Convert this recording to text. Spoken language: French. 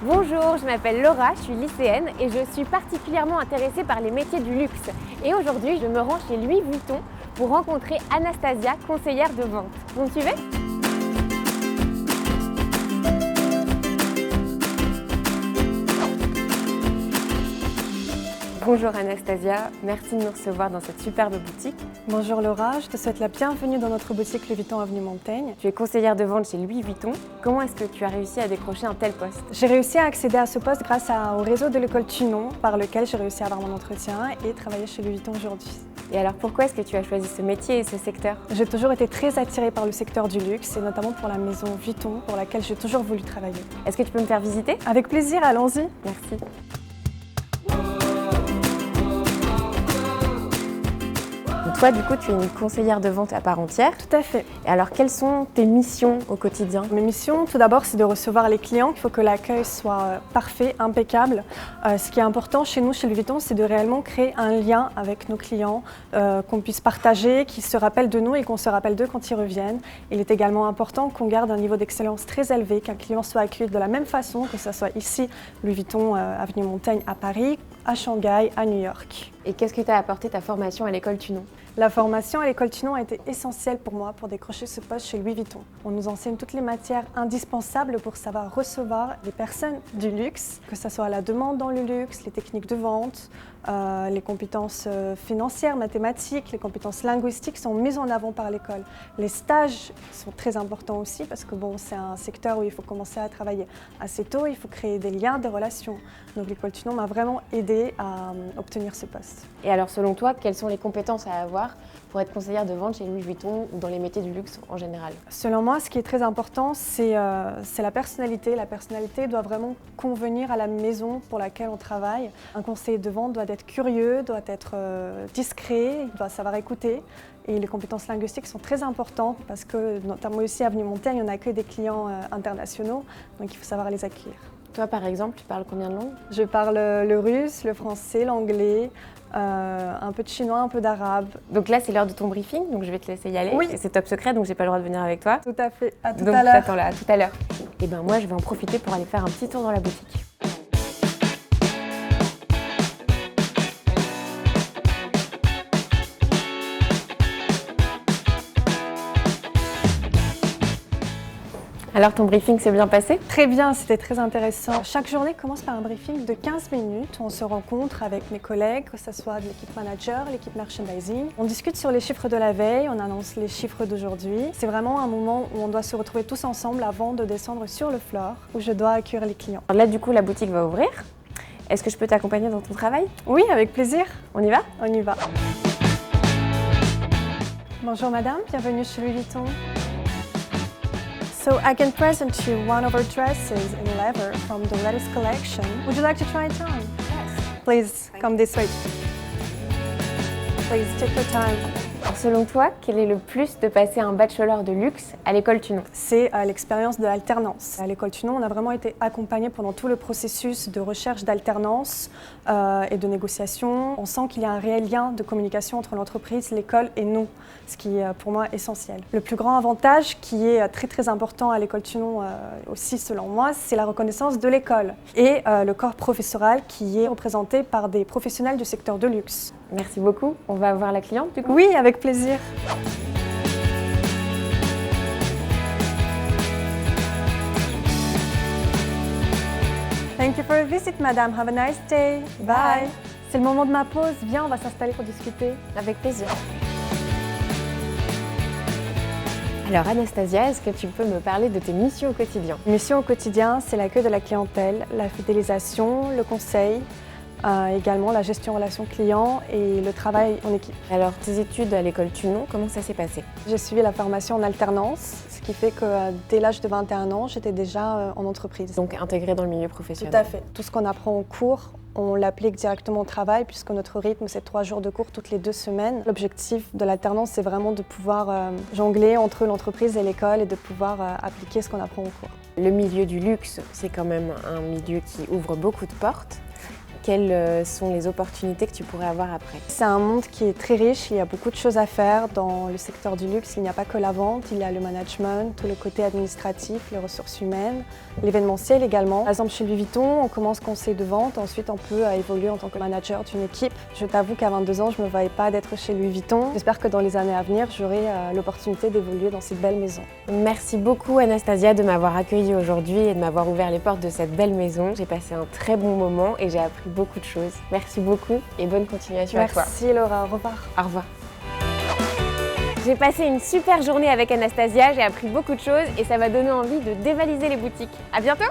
Bonjour, je m'appelle Laura, je suis lycéenne et je suis particulièrement intéressée par les métiers du luxe. Et aujourd'hui, je me rends chez Louis Vuitton pour rencontrer Anastasia, conseillère de vente. Vous me suivez ? Bonjour Anastasia, merci de nous recevoir dans cette superbe boutique. Bonjour Laura, je te souhaite la bienvenue dans notre boutique Louis Vuitton avenue Montaigne. Tu es conseillère de vente chez Louis Vuitton. Comment est-ce que tu as réussi à décrocher un tel poste ? J'ai réussi à accéder à ce poste grâce au réseau de l'école Tunon, par lequel j'ai réussi à avoir mon entretien et travailler chez Louis Vuitton aujourd'hui. Et alors pourquoi est-ce que tu as choisi ce métier et ce secteur ? J'ai toujours été très attirée par le secteur du luxe et notamment pour la maison Vuitton pour laquelle j'ai toujours voulu travailler. Est-ce que tu peux me faire visiter ? Avec plaisir, allons-y. Merci. Toi, du coup, tu es une conseillère de vente à part entière. Tout à fait. Et alors, quelles sont tes missions au quotidien ? Mes missions, tout d'abord, c'est de recevoir les clients. Il faut que l'accueil soit parfait, impeccable. Ce qui est important chez nous, chez Louis Vuitton, c'est de réellement créer un lien avec nos clients, qu'on puisse partager, qu'ils se rappellent de nous et qu'on se rappelle d'eux quand ils reviennent. Il est également important qu'on garde un niveau d'excellence très élevé, qu'un client soit accueilli de la même façon, que ce soit ici, Louis Vuitton, avenue Montaigne à Paris, à Shanghai, à New York. Et qu'est-ce que t'a apporté ta formation à l'école Tunon ? La formation à l'école Tunon a été essentielle pour moi pour décrocher ce poste chez Louis Vuitton. On nous enseigne toutes les matières indispensables pour savoir recevoir les personnes du luxe, que ce soit la demande dans le luxe, les techniques de vente, les compétences financières, mathématiques, les compétences linguistiques sont mises en avant par l'école. Les stages sont très importants aussi parce que c'est un secteur où il faut commencer à travailler assez tôt, il faut créer des liens, des relations. Donc l'école Tunon m'a vraiment aidée à obtenir ce poste. Et alors selon toi, quelles sont les compétences à avoir pour être conseillère de vente chez Louis Vuitton ou dans les métiers du luxe en général ? Selon moi, ce qui est très important, c'est la personnalité. La personnalité doit vraiment convenir à la maison pour laquelle on travaille. Un conseiller de vente doit être curieux, doit être discret, il doit savoir écouter. Et les compétences linguistiques sont très importantes parce que, notamment ici à Avenue Montaigne, on n'accueille des clients internationaux, donc il faut savoir les accueillir. Toi, par exemple, tu parles combien de langues ? Je parle le russe, le français, l'anglais, un peu de chinois, un peu d'arabe. Donc là, c'est l'heure de ton briefing, donc je vais te laisser y aller. Oui. C'est top secret, donc j'ai pas le droit de venir avec toi. Tout à fait, à tout donc, à l'heure. Donc, à tout à l'heure. Et ben moi, je vais en profiter pour aller faire un petit tour dans la boutique. Alors ton briefing s'est bien passé ? Très bien, c'était très intéressant. Chaque journée commence par un briefing de 15 minutes où on se rencontre avec mes collègues, que ce soit de l'équipe manager, l'équipe merchandising. On discute sur les chiffres de la veille, on annonce les chiffres d'aujourd'hui. C'est vraiment un moment où on doit se retrouver tous ensemble avant de descendre sur le floor où je dois accueillir les clients. Alors là du coup la boutique va ouvrir. Est-ce que je peux t'accompagner dans ton travail ? Oui, avec plaisir. On y va ? On y va. Bonjour madame, bienvenue chez Louis Vuitton. So I can present you one of our dresses in leather from the latest collection. Would you like to try it on? Yes. Please, come this way. Please, take your time. Alors, selon toi, quel est le plus de passer un bachelor de luxe à l'école Tunon ? C'est l'expérience de l'alternance. À l'école Tunon, on a vraiment été accompagnés pendant tout le processus de recherche d'alternance et de négociation. On sent qu'il y a un réel lien de communication entre l'entreprise, l'école et nous, ce qui est pour moi essentiel. Le plus grand avantage qui est très très important à l'école Tunon aussi selon moi, c'est la reconnaissance de l'école et le corps professoral qui est représenté par des professionnels du secteur de luxe. Merci beaucoup. On va voir la cliente du coup ? Oui, avec plaisir. Thank you for your visit, madame. Have a nice day. Bye. C'est le moment de ma pause. Viens, on va s'installer pour discuter. Avec plaisir. Alors Anastasia, est-ce que tu peux me parler de tes missions au quotidien ? Mission au quotidien, c'est l'accueil de la clientèle, la fidélisation, le conseil, également la gestion relation client et le travail en équipe. Alors tes études à l'école Tunon, comment ça s'est passé ? J'ai suivi la formation en alternance, ce qui fait que dès l'âge de 21 ans, j'étais déjà en entreprise. Donc intégrée dans le milieu professionnel. Tout à fait. Tout ce qu'on apprend en cours, on l'applique directement au travail puisque notre rythme, c'est 3 jours de cours toutes les 2 semaines. L'objectif de l'alternance, c'est vraiment de pouvoir jongler entre l'entreprise et l'école et de pouvoir appliquer ce qu'on apprend en cours. Le milieu du luxe, c'est quand même un milieu qui ouvre beaucoup de portes. quelles sont les opportunités que tu pourrais avoir après? C'est un monde qui est très riche, il y a beaucoup de choses à faire dans le secteur du luxe. Il n'y a pas que la vente, il y a le management, tout le côté administratif, les ressources humaines, l'événementiel également. Par exemple, chez Louis Vuitton, on commence conseiller de vente, ensuite on peut évoluer en tant que manager d'une équipe. Je t'avoue qu'à 22 ans, je ne me voyais pas d'être chez Louis Vuitton. J'espère que dans les années à venir, j'aurai l'opportunité d'évoluer dans cette belle maison. Merci beaucoup Anastasia de m'avoir accueillie aujourd'hui et de m'avoir ouvert les portes de cette belle maison. J'ai passé un très bon moment et j'ai appris beaucoup de choses. Merci beaucoup et bonne continuation à toi. Merci Laura, au revoir. Au revoir. J'ai passé une super journée avec Anastasia, j'ai appris beaucoup de choses et ça m'a donné envie de dévaliser les boutiques. À bientôt!